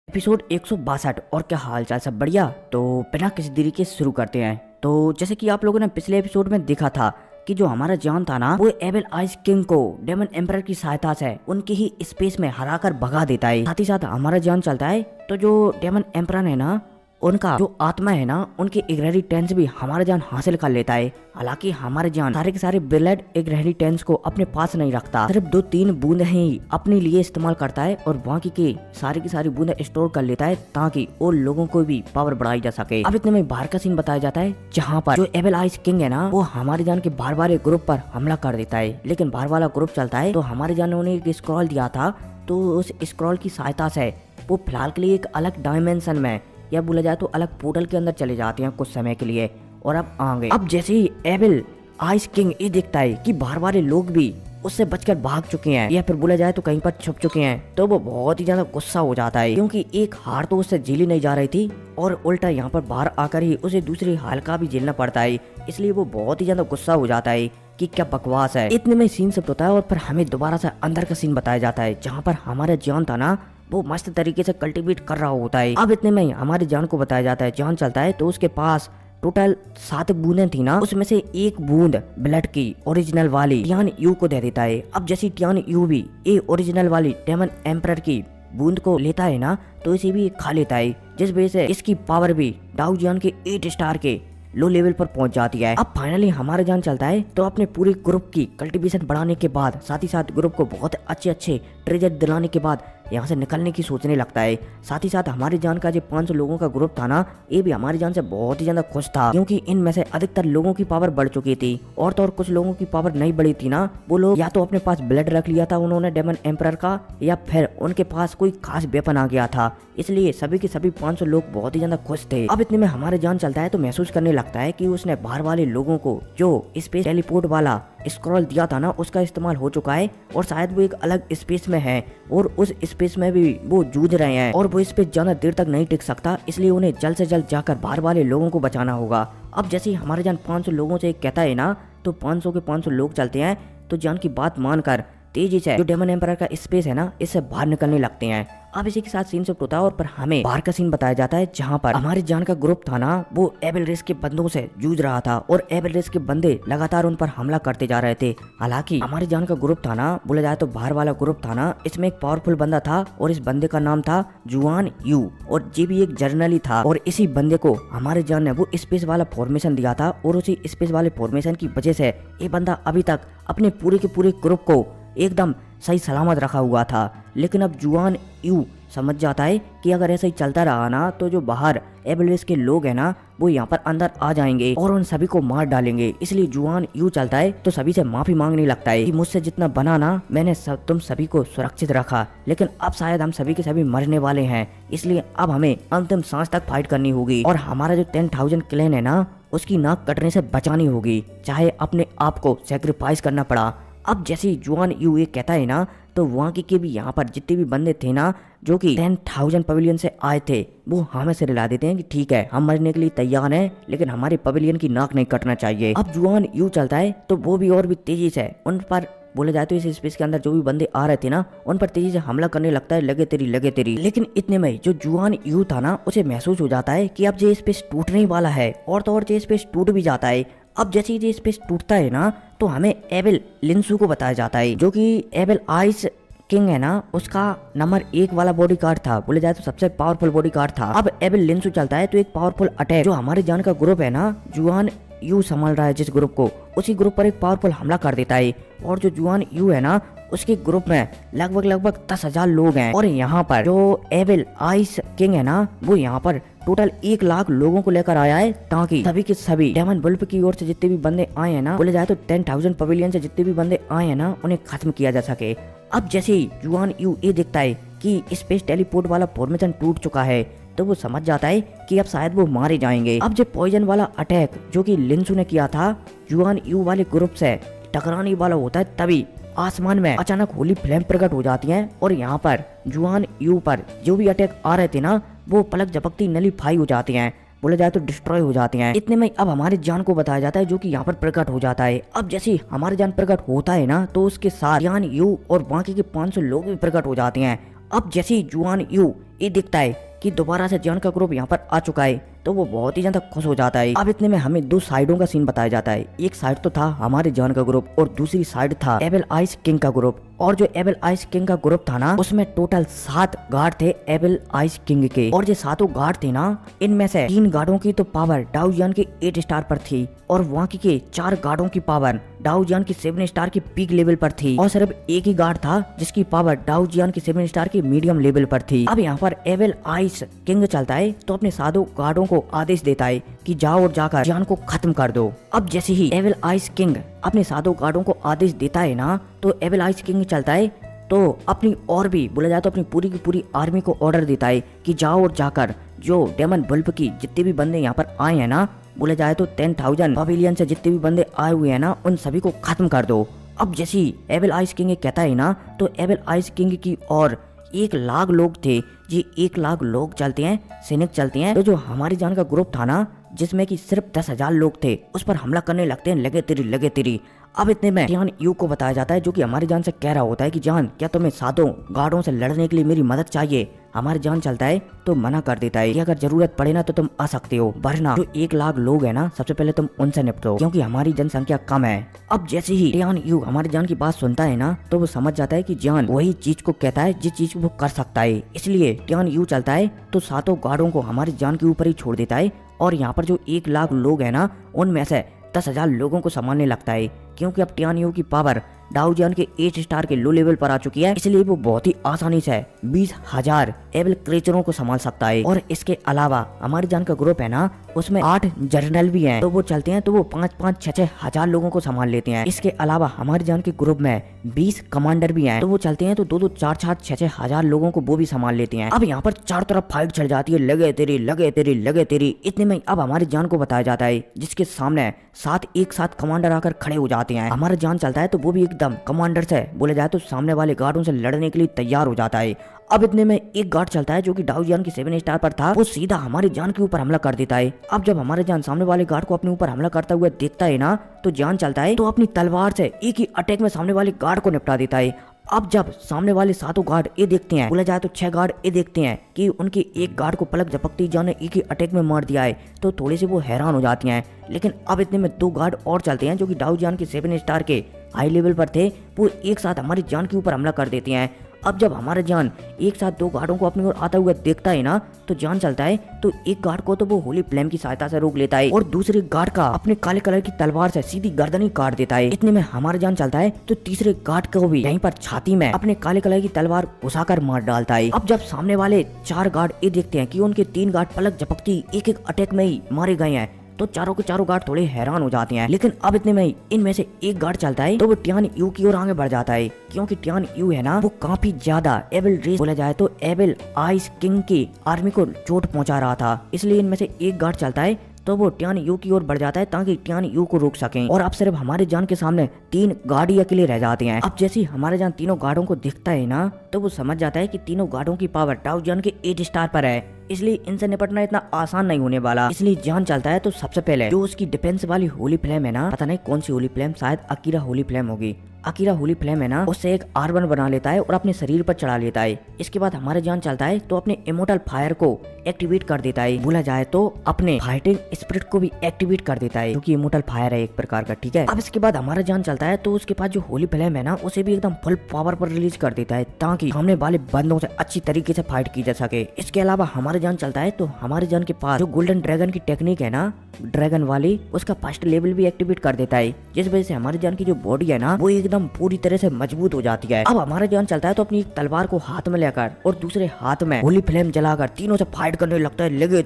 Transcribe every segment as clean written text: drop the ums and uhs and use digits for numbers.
Episode 162। और क्या हाल चाल, सब बढ़िया। तो बिना किसी देरी के शुरू करते हैं। तो जैसे कि आप लोगों ने पिछले एपिसोड में देखा था कि जो हमारा जॉन था ना, वो एबल आइस किंग को डेमन एम्परर की सहायता से उनके ही स्पेस में हराकर भगा देता है। साथ ही साथ हमारा जॉन चलता है तो जो डेमन एम्परर है ना, उनका जो आत्मा है ना, उनके इनहेरिटेंस भी हमारा जान हासिल कर लेता है। हालांकि हमारे जान सारे के सारे ब्लड इनहेरिटेंस को अपने पास नहीं रखता, सिर्फ 2-3 बूंद ही अपने लिए इस्तेमाल करता है और बाकी के सारी की सारी बूंदें स्टोर कर लेता है ताकि और लोगों को भी पावर बढ़ाई जा सके। अब इतने में बाहर का सीन बताया जाता है जहाँ पर जो एबल आइस किंग है ना, वो हमारे जान के बाहर वाले ग्रुप पर हमला कर देता है। लेकिन बाहर वाला ग्रुप चलता है तो हमारे जान ने उन्हें एक स्क्रॉल दिया था, तो उस स्क्रॉल की सहायता से वो फिलहाल के लिए एक अलग डायमेंशन में या बोला जाए तो अलग पोर्टल के अंदर चले जाते हैं कुछ समय के लिए। और अब आगे अब जैसे ही एबल आइस किंग ये देखता है कि बाहर वाले लोग भी उससे बचकर भाग चुके हैं या फिर बोला जाए तो कहीं पर छुप चुके हैं, तो वो बहुत ही ज्यादा गुस्सा हो जाता है, क्योंकि एक हार तो उससे झेली नहीं जा रही थी और उल्टा यहाँ पर बाहर आकर ही उसे दूसरी हाल का भी झेलना पड़ता है। इसलिए वो बहुत ही ज्यादा गुस्सा हो जाता है कि क्या बकवास है। इतने में सीन सब होता है और फिर हमें दोबारा से अंदर का सीन बताया जाता है जहाँ पर हमारा जॉन था ना, वो मस्त तरीके से कल्टीवेट कर रहा होता है। अब इतने में हमारे जॉन को बताया जाता है, जॉन चलता है तो उसके पास टोटल 7 बूंदें थी ना, उसमें से एक बूंद ब्लड की ओरिजिनल वाली टियान यू को दे देता है। अब जैसी टियान यू भी ये ओरिजिनल वाली डेमन एम्परर की बूंद को लेता है ना, तो इसे भी खा लेता है, जिस वजह से इसकी पावर भी डाउ जॉन के 8 स्टार के लो लेवल पर पहुंच जाती है। अब फाइनली हमारा जान चलता है तो अपने पूरे ग्रुप की कल्टीवेशन बढ़ाने के बाद, साथ ही साथ ग्रुप को बहुत अच्छे ट्रेजर दिलाने के बाद यहाँ से निकलने की सोचने लगता है। साथ ही साथ हमारे जान का जो 500 लोगों का ग्रुप था ना, ये भी हमारी जान से बहुत ही ज्यादा खुश था, क्योंकि इनमें से अधिकतर लोगों की पावर बढ़ चुकी थी और तो और कुछ लोगों की पावर नहीं बढ़ी थी ना, वो लोग या तो अपने पास ब्लड रख लिया था उन्होंने डेमन एम्परर का, या फिर उनके पास कोई खास वेपन आ गया था। इसलिए सभी के सभी 500 लोग बहुत ही ज्यादा खुश थे। अब इतने में हमारे जान चलता है तो महसूस करने लगता है कि उसने बाहर वाले लोगों को जो स्पेस टेलीपोर्ट वाला स्क्रॉल दिया था ना, उसका इस्तेमाल हो चुका है और शायद वो एक अलग स्पेस में है और उस स्पेस में भी वो जूझ रहे हैं और वो स्पेस ज्यादा देर तक नहीं टिक सकता, इसलिए उन्हें जल्द से जल्द जाकर बाहर वाले लोगों को बचाना होगा। अब जैसे ही हमारे जान 500 लोगों से कहता है ना, तो 500 के 500 लोग चलते हैं तो जान की बात मानकर तेजी से जो डेमन एम्परर का स्पेस है ना, इससे बाहर निकलने लगते हैं। अब इसी के साथ सीन सब होता है और पर हमें बाहर का सीन बताया जाता है जहाँ पर हमारे जान का ग्रुप था ना, वो एबल रेस के बंदों से जूझ रहा था और एबल रेस के बंदे लगातार उन पर हमला करते जा रहे थे। हालांकि हमारे जान का ग्रुप था ना, बोला जाए तो बाहर वाला ग्रुप था ना, इसमें एक पावरफुल बंदा था और इस बंदे का नाम था जुआन यू और ये भी एक जर्नली था। और इसी बंदे को हमारे जान ने वो स्पेस वाला फॉर्मेशन दिया था और उसी स्पेस वाले फॉर्मेशन की वजह से ये बंदा अभी तक अपने पूरे के पूरे ग्रुप को एकदम सही सलामत रखा हुआ था। लेकिन अब जुआन यू समझ जाता है कि अगर ऐसा ही चलता रहा ना, तो जो बाहर एबलवेस के लोग हैं ना, वो यहाँ पर अंदर आ जाएंगे और उन सभी को मार डालेंगे। इसलिए जुआन यू चलता है तो सभी से माफी मांगने लगता है कि मुझसे जितना बना ना, मैंने तुम सभी को सुरक्षित रखा, लेकिन अब शायद हम सभी के सभी मरने वाले हैं, इसलिए अब हमें अंतिम सांस तक फाइट करनी होगी और हमारा जो 10,000 क्लैन है ना, उसकी नाक कटने से बचानी होगी, चाहे अपने आप को सेक्रीफाइस करना पड़ा। अब जैसे जुआन यू ये कहता है ना, तो वहाँ के भी यहाँ पर जितने भी बंदे थे ना, जो कि 10,000 पवेलियन से आए थे, वो हमें से रिला देते हैं कि ठीक है, हम मरने के लिए तैयार हैं, लेकिन हमारे पवेलियन की नाक नहीं कटना चाहिए। अब जुआन यू चलता है तो वो भी और भी तेजी से उन पर, बोले जाए तो इस स्पेस के अंदर जो भी बंदे आ रहे थे ना, उन पर तेजी से हमला करने लगता है, लगे तेरी। लेकिन इतने में जो जुआन यू था ना, उसे महसूस हो जाता है कि अब ये स्पेस टूटने वाला है और तो और ये स्पेस टूट भी जाता है। अब जैसे ये स्पेस टूटता है ना, तो हमें एबल लिंसू को बताया जाता है, जो कि एबल आइस किंग है ना, उसका नंबर 1 वाला बॉडी गार्ड था, बोले जाए तो सबसे पावरफुल बॉडी गार्ड था। अब एबल लिंसू चलता है तो एक पावरफुल अटैक जो हमारे जान का ग्रुप है ना, जुआन यू संभाल रहा है जिस ग्रुप को, उसी ग्रुप पर एक पावरफुल हमला कर देता है और जो जुआन यू है ना, उसके ग्रुप में लगभग 10,000 लोग हैं और यहाँ पर जो एबल आइस किंग है ना, वो यहाँ पर टोटल 1 लाख लोगों को लेकर आया है, ताकि सभी के सभी डेमन वुल्फ की ओर से जितने भी बंदे आए हैं ना, बोले जाए तो 10,000 पवेलियन से जितने भी बंदे आए हैं ना, उन्हें खत्म किया जा सके। अब जैसे ही जुआन यू ये देखता है कि स्पेस टेलीपोर्ट वाला फॉर्मेशन टूट चुका है, तो वो समझ जाता है कि अब शायद वो मारे जाएंगे। अब जो पॉइजन वाला अटैक जो कि लिंसू ने किया था जुआन यू वाले ग्रुप से टकराने वाला होता है, तभी आसमान में अचानक होली फ्लेम प्रकट हो जाती हैं और यहाँ पर जुआन यू पर जो भी अटैक आ रहे थे ना, वो पलक झपकती नलीफाई हो जाती हैं, बोले जाए तो डिस्ट्रॉय हो जाते हैं। इतने में अब हमारे जान को बताया जाता है जो कि यहाँ पर प्रकट हो जाता है। अब जैसे हमारे जान प्रकट होता है ना, तो उसके साथ जान यू और बाकी के 500 लोग भी प्रकट हो जाते हैं अब जैसे ही जुआन यू ये दिखता है कि दोबारा से जियान का ग्रुप यहाँ पर आ चुका है तो वो बहुत ही ज्यादा खुश हो जाता है। अब इतने में हमें दो साइडों का सीन बताया जाता है। एक साइड तो था हमारे जियान का ग्रुप और दूसरी साइड था एबल आइस किंग का ग्रुप। और जो एबल आइस किंग का ग्रुप था ना उसमें टोटल 7 गार्ड थे एबल आइस किंग के। और जो 7 गार्ड थे ना इनमें से 3 गार्डों की तो पावर डाउ जियान के 8 स्टार पर थी और वहाँ के 4 गार्डों की पावर डाउ जियान की 7 स्टार के पीक लेवल पर थी और सिर्फ एक ही गार्ड था जिसकी पावर डाउ जियान की 7 स्टार के मीडियम लेवल पर थी। अब यहाँ पर एबल आइस किंग चलता है तो अपने 7 गार्डों को आदेश देता है कि जाओ और जाकर जियान को खत्म कर दो। अब जैसे ही एबल आइस किंग अपने 7 गार्डों को आदेश देता है ना तो एबल आइस किंग चलता है तो अपनी और भी बोला जाए तो अपनी पूरी की पूरी आर्मी को ऑर्डर देता है कि जाओ और जाकर जो डेमन बल्ब की जितने भी बंदे यहाँ पर आए हैं ना बोला जाए तो 10,000 पवेलियन से जितने भी बंदे आए हुए हैं ना उन सभी को खत्म कर दो। अब जैसे ही एबल आइस किंग कहता है ना तो एबल आइस किंग की और 1 लाख लोग थे जी 1 लाख लोग चलते हैं सैनिक चलते हैं। तो जो हमारी जान का ग्रुप था ना जिसमें कि सिर्फ 10,000 लोग थे उस पर हमला करने लगते हैं लगे तेरी। अब इतने में टियान यू को बताया जाता है जो कि हमारी जान से कह रहा होता है कि जान क्या तुम्हें 7 गार्डों से लड़ने के लिए मेरी मदद चाहिए। हमारी जान चलता है तो मना कर देता है कि अगर जरूरत पड़े ना तो तुम आ सकते हो वरना जो 1 लाख लोग है ना सबसे पहले तुम उनसे निपटो क्योंकि हमारी जनसंख्या कम है। अब जैसे ही टियान यू हमारी जान की बात सुनता है ना तो वो समझ जाता है कि जान वही चीज को कहता है जिस चीज को वो कर सकता है। इसलिए टियान यू चलता है तो 7 गार्डों को हमारी जान के ऊपर ही छोड़ देता है और यहाँ पर जो 1 लाख लोग है ना उनमें से 10,000 लोगों को संभालने लगता है क्योंकि अब टियान यू की पावर डाउ जियान के 8 स्टार के लो लेवल पर आ चुकी है। इसलिए वो बहुत ही आसानी से 20,000 एबल क्रेचरों को संभाल सकता है। और इसके अलावा हमारी जान का ग्रुप है ना उसमें 8 जर्नल भी हैं तो वो चलते हैं तो वो 5-5, 6-6 हजार लोगों को संभाल लेते हैं। इसके अलावा हमारी जान के ग्रुप में 20 कमांडर भी हैं तो वो चलते हैं तो 2-2, 4-4, 6-6 हजार लोगों को वो भी संभाल लेते हैं। अब यहाँ पर चारों तरफ फाइट चल जाती है लगे तेरी। इतने में अब हमारी जान को बताया जाता है जिसके सामने 7 एक साथ कमांडर आकर खड़े हो जाते हैं। हमारा जान चलता है तो वो भी एकदम कमांडर से बोले जाए तो सामने वाले गार्डों से लड़ने के लिए तैयार हो जाता है। अब इतने में एक गार्ड चलता है जो कि डाउ जियान की 7 स्टार पर था वो सीधा हमारी जान के ऊपर हमला कर देता है। अब जब हमारे जान सामने वाले गार्ड को अपने ऊपर हमला करता हुआ देखता है ना तो जान चलता है तो अपनी तलवार से एक ही अटैक में सामने वाले गार्ड को निपटा देता है। अब जब सामने वाले 7 गार्ड ये देखते हैं बोला जाए तो 6 गार्ड ये देखते हैं कि उनके एक गार्ड को पलक झपकते जान ने एक ही अटैक में मार दिया है तो थोड़े से वो हैरान हो जाती हैं। लेकिन अब इतने में 2 गार्ड और चलते हैं जो कि डाउ जियान के 7 स्टार के हाई लेवल पर थे वो एक साथ हमारी जान के ऊपर हमला कर देते हैं। अब जब हमारा जान एक साथ 2 गार्डों को अपनी ओर आता हुआ देखता है ना तो जान चलता है तो एक गार्ड को तो वो होली फ्लेम की सहायता से रोक लेता है और दूसरे गार्ड का अपने काले कलर की तलवार से सीधी गर्दन ही काट देता है। इतने में हमारा जान चलता है तो तीसरे गार्ड को भी यहीं पर छाती में अपने काले कलर की तलवार घुसाकर मार डालता है। अब जब सामने वाले 4 गार्ड ये देखते हैं कि उनके 3 गार्ड पलक झपकती एक अटैक में ही मारे गए हैं तो चारों के चारों गार्ड थोड़े हैरान हो जाते हैं। लेकिन अब इतने में इनमें से एक गार्ड चलता है तो वो टियान यू की ओर आगे बढ़ जाता है क्योंकि टियान यू है ना वो काफी ज्यादा एबल रेस बोला जाए तो एबल आइस किंग की आर्मी को चोट पहुंचा रहा था। इसलिए इनमें से एक गार्ड चलता है तो वो टियान यू की ओर बढ़ जाता है ताकि टियान यू को रोक सकें। और अब सिर्फ हमारे जान के सामने 3 गार्ड ही अकेले रह जाते हैं। अब जैसे हमारे जान तीनों गार्डों को दिखता है ना तो वो समझ जाता है कि तीनों गार्डों की पावर डाउ जियान के 8 स्टार पर है इसलिए इनसे निपटना इतना आसान नहीं होने वाला। इसलिए जान चलता है तो सबसे पहले जो उसकी डिफेंस वाली होली फ्लेम है ना पता नहीं कौन सी होली फ्लेम शायद अकीरा होली फ्लेम होगी। अकीरा होली फ्लेम है ना उससे एक R1 बना लेता है और अपने शरीर पर चढ़ा लेता है। इसके बाद हमारे जान चलता है तो अपने इमोर्टल फायर को एक्टिवेट कर देता है बोला जाए तो अपने फाइटिंग स्पिरिट को भी एक्टिवेट कर देता है क्योंकि इमोर्टल फायर है एक प्रकार का ठीक है। अब इसके बाद हमारा जान चलता है तो उसके पास जो होली फ्लेम है ना उसे भी एकदम फुल पावर पर रिलीज कर देता है ताकि सामने वाले बंदों से अच्छी तरीके से फाइट की जा सके। इसके अलावा हमारे जान चलता है तो हमारे जान के पास जो गोल्डन ड्रैगन की टेक्निक है ना ड्रैगन वाली उसका फर्स्ट लेवल भी एक्टिवेट कर देता है जिस वजह से हमारे जान की जो बॉडी है ना वो एकदम पूरी तरह से मजबूत हो जाती है। अब हमारा जान चलता है तो अपनी तलवार को हाथ में लेकर और दूसरे हाथ में होली फ्लेम जलाकर तीनों से फाइट करने लगता है लगे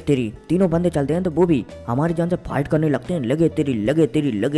तेरी। तीनों बंदे चलते हैं तो वो भी हमारी जान से फाइट करने लगते हैं लगे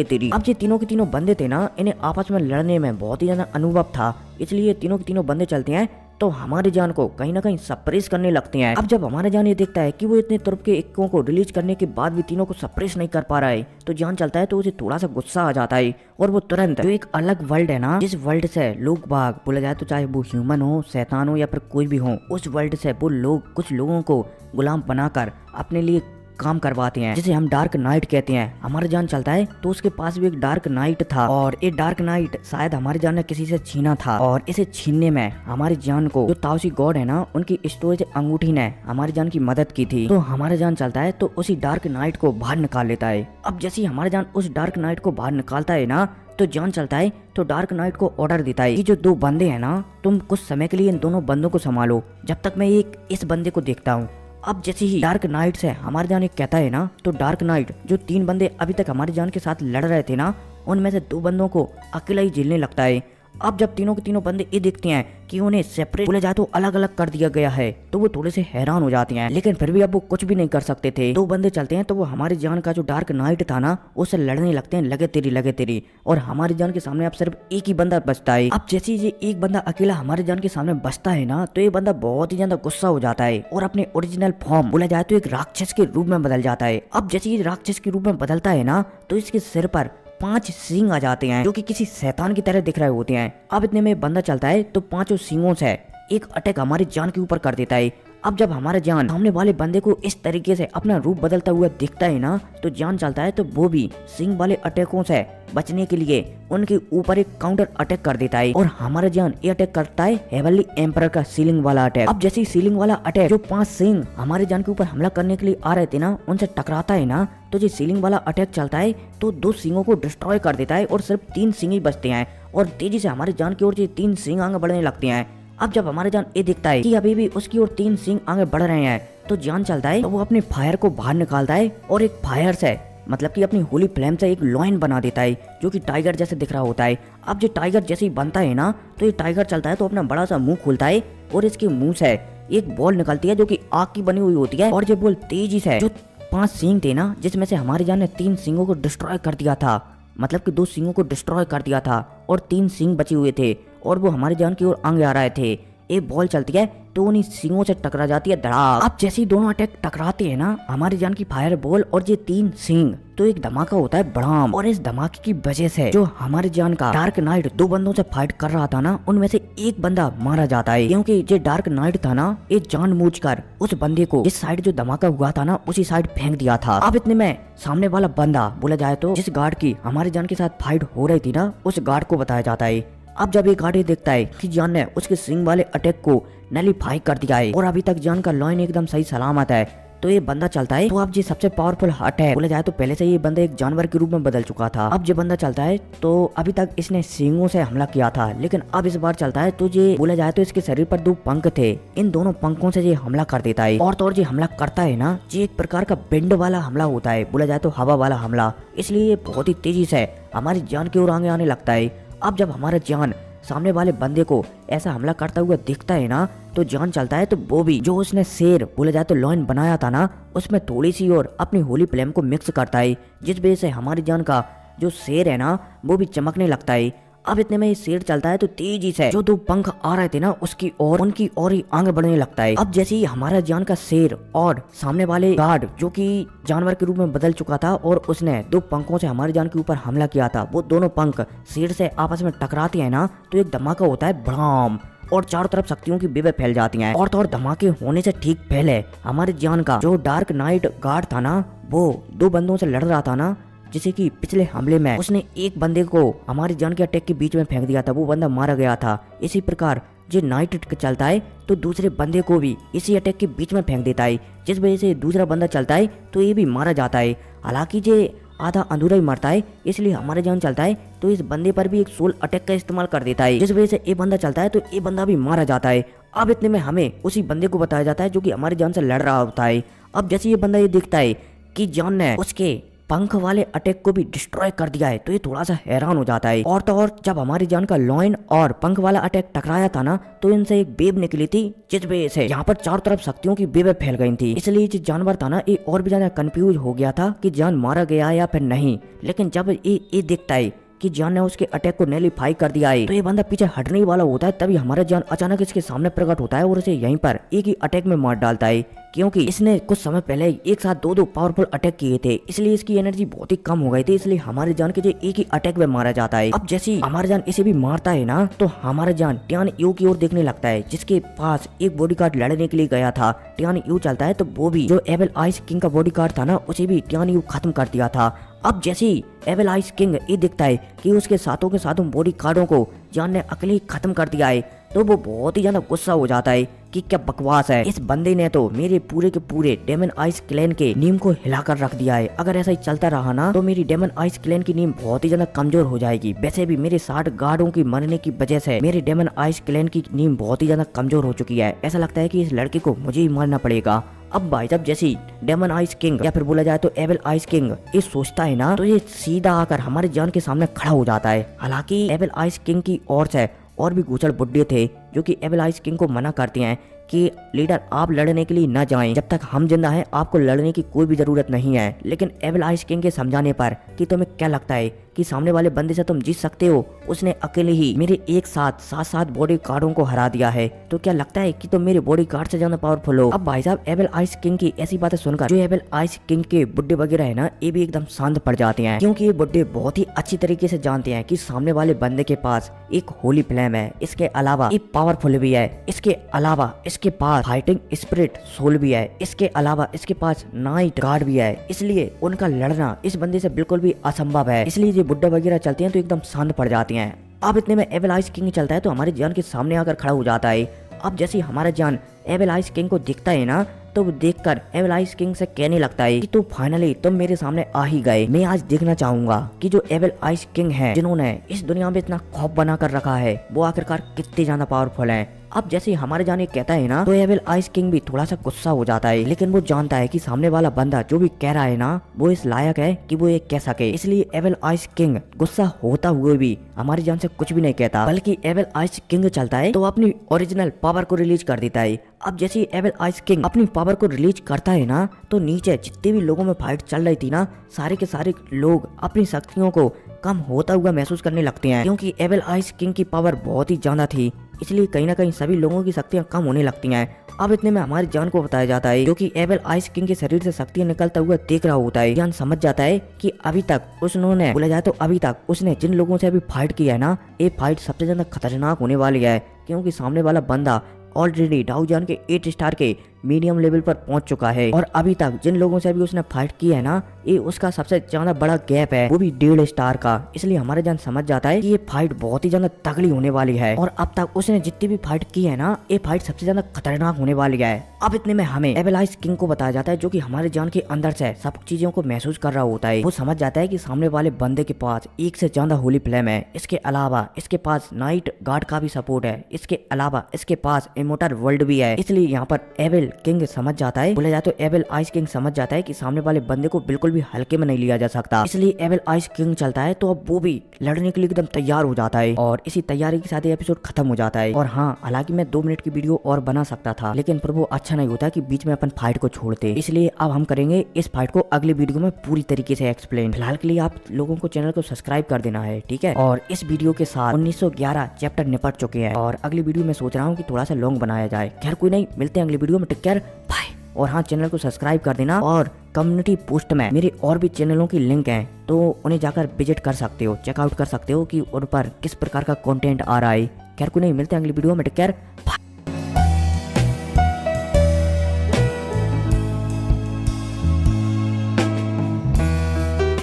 तेरी। अब ये तीनों के तीनों बंदे थे ना इन्हें आपस में लड़ने में बहुत ही ज्यादा अनुभव था इसलिए तीनों के तीनों बंदे चलते हैं तो हमारे जान को कहीं ना कहीं सप्रेस करने लगते हैं। अब जब हमारे जान ये देखता है कि वो इतने तरफ के इक्कों को रिलीज करने के बाद भी तीनों को सप्रेस नहीं कर पा रहा है तो जान चलता है तो उसे थोड़ा सा गुस्सा आ जाता है और वो तुरंत जो एक अलग वर्ल्ड है ना जिस वर्ल्ड से लोग बाग बोला जाए तो चाहे वो ह्यूमन हो शैतान हो या फिर कोई भी हो उस वर्ल्ड से वो लोग कुछ लोगों को गुलाम बनाकर अपने लिए काम करवाते हैं जिसे हम डार्क नाइट कहते हैं। हमारा जान चलता है तो उसके पास भी एक डार्क नाइट था और ये डार्क नाइट शायद हमारी जान ने किसी से छीना था और इसे छीनने में हमारी जान को जो ताओसी गॉड है ना उनकी स्टोरेज अंगूठी ने हमारी जान की मदद की थी। तो हमारा जान चलता है तो उसी डार्क नाइट को बाहर निकाल लेता है। अब जैसे ही हमारा जान उस डार्क नाइट को बाहर निकालता है ना तो जान चलता है तो डार्क नाइट को ऑर्डर देता है कि जो दो बंदे हैं ना तुम कुछ समय के लिए इन दोनों बंदों को संभालो जब तक मैं इस बंदे को देखता हूँ। अब जैसे ही डार्क नाइट से हमारे जान एक कहता है ना तो डार्क नाइट जो 3 बंदे अभी तक हमारी जान के साथ लड़ रहे थे ना उनमें से 2 बंदों को अकेला ही झेलने लगता है। अब जब तीनों के तीनों बंदे ये देखते हैं कि उन्हें सेपरेट बोले जाए तो अलग अलग कर दिया गया है तो वो थोड़े से हैरान हो जाते हैं, लेकिन फिर भी अब वो कुछ भी नहीं कर सकते थे। 2 बंदे चलते हैं तो वो हमारी जान का जो डार्क नाइट था ना उससे लड़ने लगते हैं लगे तेरी और हमारी जान के सामने अब सिर्फ एक ही बंदा बचता है। अब जैसे ये एक बंदा अकेला हमारी जान के सामने बचता है ना तो ये बंदा बहुत ही ज्यादा गुस्सा हो जाता है और अपने ओरिजिनल फॉर्म बोला जाए तो एक राक्षस के रूप में बदल जाता है। अब जैसे ये राक्षस के रूप में बदलता है ना तो इसके सिर पर 5 सींग आ जाते हैं जो कि किसी शैतान की तरह दिख रहे होते हैं। अब इतने में बंदा चलता है तो 5 सींगों से एक अटैक हमारी जान के ऊपर कर देता है। अब जब हमारा जान सामने वाले बंदे को इस तरीके से अपना रूप बदलता हुआ दिखता है ना तो जान चलता है तो वो भी सींग वाले अटैकों से बचने के लिए उनके ऊपर एक काउंटर अटैक कर देता है और हमारा जान ये अटैक करता है हेवनली एम्परर का सीलिंग वाला अटैक। अब जैसे सीलिंग वाला अटैक जो 5 सींग हमारे जान के ऊपर हमला करने के लिए आ रहे थे ना उनसे टकराता है ना तो जो सीलिंग वाला अटैक चलता है तो 2 सींगों को डिस्ट्रॉय कर देता है और सिर्फ 3 सींग ही बचते हैं और तेजी से हमारे जान की ओर 3 सींग आगे बढ़ने लगते हैं। अब जब हमारे जान ये दिखता है कि अभी भी उसकी ओर 3 सींग आगे बढ़ रहे हैं तो जान चलता है तो वो अपने फायर को बाहर निकालता है और एक फायर से मतलब कि अपनी होली फ्लेम से एक लॉइन बना देता है जो कि टाइगर जैसे दिख रहा होता है। अब जो टाइगर जैसे ही बनता है ना तो ये टाइगर चलता है तो अपना बड़ा सा मुंह खोलता है और इसके मुंह से एक बॉल निकलती है जो कि आग की बनी हुई होती है और ये बॉल तेजी से जो 5 सींग थे ना जिसमें से हमारी जान ने 3 सींगों को डिस्ट्रॉय कर दिया था, मतलब कि 2 सींगों को डिस्ट्रॉय कर दिया था और 3 सींग बचे हुए थे और वो हमारी जान की ओर आगे आ रहे थे। एक बॉल चलती है तो उन्हीं सींगों से टकरा जाती है धड़ाक। अब जैसे ही दोनों अटैक टकराते हैं ना हमारी जान की फायर बॉल और ये 3 सींग तो एक धमाका होता है बड़ाम और इस धमाके की वजह से जो हमारी जान का डार्क नाइट 2 बंदों से फाइट कर रहा था ना उनमें से एक बंदा मारा जाता है क्योंकि जो डार्क नाइट था ना ये जानबूझकर उस बंदे को जिस साइड जो धमाका हुआ था ना उसी साइड फेंक दिया था। अब इतने में सामने वाला बंदा बोला जाए तो जिस गार्ड की हमारी जान के साथ फाइट हो रही थी ना उस गार्ड को बताया जाता है। अब जब ये गार्ड देखता है कि जान ने उसके सिंग वाले अटैक को नलीफाई कर दिया है और अभी तक जान का लॉइन एकदम सही सलामत है तो ये बंदा चलता है तो अब ये सबसे पावरफुल हट है बोला जाए तो पहले से ये बंदा एक जानवर के रूप में बदल चुका था। अब ये बंदा चलता है तो अभी तक इसने सींगों से हमला किया था लेकिन अब इस बार चलता है तो ये बोला जाए तो इसके शरीर पर 2 पंख थे, इन दोनों पंखों से ये हमला कर देता है और तो और ये हमला करता है ना ये एक प्रकार का विंड वाला हमला होता है बोला जाए तो हवा वाला हमला, इसलिए ये बहुत ही तेजी से हमारी जान की ओर आगे आने लगता है। अब जब हमारा जान सामने वाले बंदे को ऐसा हमला करता हुआ दिखता है ना तो जान चलता है तो वो भी जो उसने शेर बोले जाए तो लॉइन बनाया था ना उसमें थोड़ी सी और अपनी होली फ्लेम को मिक्स करता है जिस वजह से हमारी जान का जो शेर है ना वो भी चमकने लगता है। अब इतने में ये शेर चलता है तो तेजी से जो 2 पंख आ रहे थे ना उसकी ओर उनकी ओर ही आगे बढ़ने लगता है। अब जैसे ही हमारा जान का शेर और सामने वाले गार्ड जो कि जानवर के रूप में बदल चुका था और उसने 2 पंखों से हमारी जान के ऊपर हमला किया था वो दोनों पंख शेर से आपस में टकराते हैं ना तो एक धमाका होता है भड़ाम और चारों तरफ शक्तियों की विभेद फैल जाती हैं और तो और धमाके होने से ठीक पहले हमारी जान का जो डार्क नाइट गार्ड था ना वो 2 बंदों से लड़ रहा था ना जैसे कि पिछले हमले में उसने एक बंदे को हमारी जान के अटैक के बीच में फेंक दिया था, वो बंदा मारा गया था। इसी प्रकार जो नाइट चलता है तो दूसरे बंदे को भी इसी अटैक के बीच में फेंक देता है जिस वजह से दूसरा बंदा चलता है तो ये भी मारा जाता है। हालांकि ये आधा अधूरा ही मरता है इसलिए हमारे जान चलता है तो इस बंदे पर भी एक सोल अटैक का इस्तेमाल कर देता है जिस वजह से ये बंदा चलता है तो ये बंदा भी मारा जाता है। अब इतने में हमें उसी बंदे को बताया जाता है जो कि हमारी जान से लड़ रहा होता है। अब जैसे ये बंदा ये देखता है कि जान ने उसके पंख वाले अटैक को भी डिस्ट्रॉय कर दिया है तो ये थोड़ा सा हैरान हो जाता है। और तो और जब हमारी जान का लॉइन और पंख वाला अटैक टकराया था ना तो इनसे एक वेव निकली थी जिस वजह से यहाँ पर चारों तरफ शक्तियों की वेव फैल गई थी। इसलिए जो जानवर था ना ये और भी ज्यादा कंफ्यूज हो गया था कि जान मारा गया या फिर नहीं। लेकिन जब ये देखता है कि जान ने उसके अटैक को नैलिफाई कर दिया है। तो ये बंदा पीछे हटने ही वाला होता है, तभी हमारा जान अचानक इसके सामने प्रकट होता है और उसे यहीं पर एक ही अटैक में मार डालता है, क्योंकि इसने कुछ समय पहले एक साथ दो पावरफुल अटैक किए थे, इसलिए इसकी एनर्जी बहुत ही कम हो गई थी, इसलिए हमारे जान के जो एक ही अटैक में मारा जाता है। अब जैसे ही हमारा जान इसे भी मारता है ना, तो हमारा जान टियान यू की ओर देखने लगता है, जिसके पास एक बॉडीगार्ड लड़ने के लिए गया था। टियान यू चलता है तो वो भी जो एबल आइस किंग का बॉडीगार्ड था ना, उसे भी टियान यू खत्म कर दिया था। अब जैसे ही एबल आइस किंग ये दिखता है कि उसके साथों के साथों बॉडी गार्डों को जान ने अकेले ही खत्म कर दिया है, तो वो बहुत ही ज्यादा गुस्सा हो जाता है कि क्या बकवास है, इस बंदे ने तो मेरे पूरे के पूरे डेमन आइस क्लैन के नीम को हिलाकर रख दिया है। अगर ऐसा ही चलता रहा ना, तो मेरी डेमन आइस क्लैन की नीम बहुत ही ज्यादा कमजोर हो जाएगी। वैसे भी मेरे 60 गार्डों की मरने की वजह से मेरे डेमन आइस क्लैन की नीम बहुत ही ज्यादा कमजोर हो चुकी है। ऐसा लगता है कि इस लड़के को मुझे ही मारना पड़ेगा। अब भाई साहब जैसे डेमन आइस किंग या फिर बोला जाए तो एबल आइस किंग ये सोचता है ना, तो ये सीधा आकर हमारे जान के सामने खड़ा हो जाता है। हालांकि एबल आइस किंग की ओर से और भी गुचड़ बुड्ढे थे जो कि एबल आइस किंग को मना करते हैं कि लीडर आप लड़ने के लिए न जाएं, जब तक हम जिंदा हैं आपको लड़ने की कोई भी जरूरत नहीं है। लेकिन एबल आइस किंग के समझाने पर कि तुम्हें क्या लगता है कि सामने वाले बंदे से तुम जीत सकते हो, उसने अकेले ही मेरे एक साथ 7 बॉडी गार्डों को हरा दिया है, तो क्या लगता है कि तुम मेरे बॉडी गार्ड से ज्यादा पावरफुल हो। अब भाई साहब एबल आइस किंग की ऐसी बातें सुनकर जो एबल आइस किंग के बुड्ढे वगैरह है ना, ये भी एकदम शांत पड़ जाते हैं, क्योंकि ये बुड्ढे बहुत ही अच्छी तरीके से जानते हैं कि सामने वाले बंदे के पास एक होली फ्लेम है, इसके अलावा ये पावरफुल भी है, इसके अलावा इसके पास फाइटिंग स्पिरिट सोल भी है, इसके अलावा इसके पास नाइट गार्ड भी है, इसलिए उनका लड़ना इस बंदे से बिल्कुल भी असंभव है। इसलिए ये बुड्ढे वगैरह चलते हैं तो एकदम शांत पड़ जाती हैं। अब इतने में एबल आइस किंग चलता है तो हमारे जान के सामने आकर खड़ा हो जाता है। अब जैसे ही हमारा जान एबल आइस किंग को दिखता है ना, तो वो देखकर एबल आइस किंग से कहने लगता है कि तो फाइनली तुम मेरे सामने आ ही गए। मैं आज देखना चाहूंगा कि जो एबल आइस किंग है, जिन्होंने इस दुनिया में इतना खौफ बना कर रखा है, वो आखिरकार कितने ज्यादा पावरफुल हैं। अब जैसे हमारे जाने कहता है ना, तो एबल आइस किंग भी थोड़ा सा गुस्सा हो जाता है, लेकिन वो जानता है कि सामने वाला बंदा जो भी कह रहा है ना, वो इस लायक है कि वो ये कह सके। इसलिए एबल आइस किंग गुस्सा होता हुए भी हमारी जान से कुछ भी नहीं कहता, बल्कि एबल आइस किंग चलता है तो अपनी ओरिजिनल पावर को रिलीज कर देता है। अब जैसे एबल आइस किंग अपनी पावर को रिलीज करता है ना, तो नीचे जितने भी लोगों में फाइट चल रही थी ना, सारे के सारे लोग अपनी शक्तियों को कम होता हुआ महसूस करने लगते हैं, क्योंकि एबल आइस किंग की पावर बहुत ही ज्यादा थी, इसलिए कहीं ना कहीं सभी लोगों की शक्तियां कम होने लगती हैं। अब इतने में हमारी जान को बताया जाता है, क्योंकि एबल आइस किंग के शरीर से शक्तियां निकलता हुआ देख रहा होता है। जान समझ जाता है कि अभी तक उसने बोला जाए तो अभी तक उसने जिन लोगों से अभी फाइट किया है ना, ये फाइट सबसे ज्यादा खतरनाक होने वाली है, क्योंकि सामने वाला बंदा ऑलरेडी डाउ जान के 8 स्टार के मीडियम लेवल पर पहुंच चुका है, और अभी तक जिन लोगों से अभी उसने फाइट की है ना, ये उसका सबसे ज्यादा बड़ा गैप है, वो भी 1.5 स्टार का। इसलिए हमारे जान समझ जाता है कि ये फाइट बहुत ही ज्यादा तगड़ी होने वाली है, और अब तक उसने जितनी भी फाइट की है ना, ये फाइट सबसे ज्यादा खतरनाक होने वाली है। अब इतने में हमें एबल आइस किंग को बताया जाता है, जो कि हमारे जान के अंदर से सब चीजों को महसूस कर रहा होता है। वो समझ जाता है कि सामने वाले बंदे के पास एक से ज्यादा होली फ्लेम है, इसके अलावा इसके पास नाइट गार्ड का भी सपोर्ट है, इसके अलावा इसके पास इमोर्टल वर्ल्ड भी है। इसलिए यहाँ पर एबल किंग समझ जाता है, बोला जाए तो एबल आइस किंग समझ जाता है कि सामने वाले बंदे को बिल्कुल भी हल्के में नहीं लिया जा सकता। इसलिए एबल आइस किंग चलता है, तो अब वो भी लड़ने के लिए एकदम तैयार हो जाता है, और इसी तैयारी के साथ एपिसोड खत्म हो जाता है। और हाँ, हालांकि मैं 2 मिनट की वीडियो और बना सकता था, लेकिन फिर वो अच्छा नहीं होता कि बीच में अपन फाइट को छोड़ते, इसलिए अब हम करेंगे इस फाइट को अगली वीडियो में पूरी तरीके से एक्सप्लेन। फिलहाल के लिए आप लोगों को चैनल को सब्सक्राइब कर देना है, ठीक है। और इस वीडियो के साथ 1911 चैप्टर निपट चुके हैं, और अगली वीडियो में सोच रहा हूँ कि थोड़ा सा लॉन्ग बनाया जाए। खैर कोई नहीं, मिलते हैं अगली वीडियो में, टेक केयर, बाय। और हाँ, चैनल को सब्सक्राइब कर देना, और कम्युनिटी पोस्ट में मेरे और भी चैनलों की लिंक है, तो उन्हें जाकर विजिट कर सकते हो, चेकआउट कर सकते हो कि उन पर किस प्रकार का कंटेंट आ रहा है। खैर कोई नहीं, मिलते हैं अगली वीडियो में, टेक केयर, बाय।